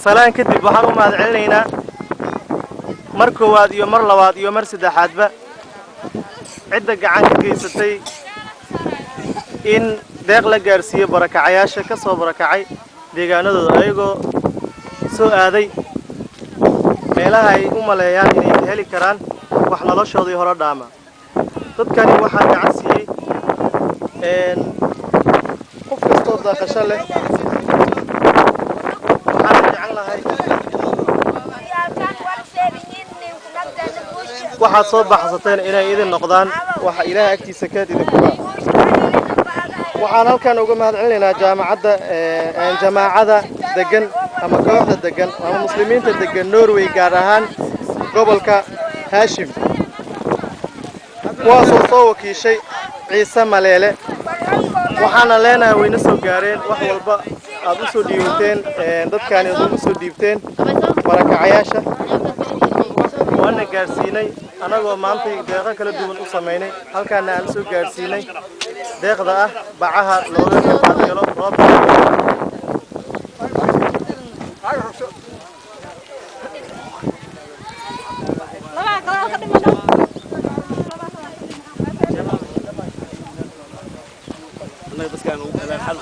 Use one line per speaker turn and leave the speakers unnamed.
salaan kadib waxaan u mahadcelinaynaa mar koowaad iyo mar labaad iyo mar saddexaadba cidda gacan ka geysatay in deeq la gaarsiiyo barakacayaasha ka soo barakacay deegaanadooda ayagoo soo aaday meelaha ay u maleeyaan inay heli karaan wax noloshoodii hore dhaama dadkani waxaa gacan siiyey qof kastoo daaqasho leh waxaan jecel lahay waxaad soo baxsateen inay idin noqdaan waxa ilaahay agtiisa ka idinku baa waxaan halkan uga mahadcelinaynaa jamaacada degan ama kooxda degan ama muslimiinta degan Norway gaar ahaan gobolka Hashim kuwaasoo soo wakiishay Ciise Maleele waxaana leenahay wayna soo gaareen wax walba aad u soo dhiibteen dadkani aad u soo dhiibteen barakacayaasha waana gaarsiinay anagoo maanta deeqo kala duwan u sameynay halkaana aan soo gaarsiinay deeqda ah bacaha looga qaadgalo roobka بس كانوا حلو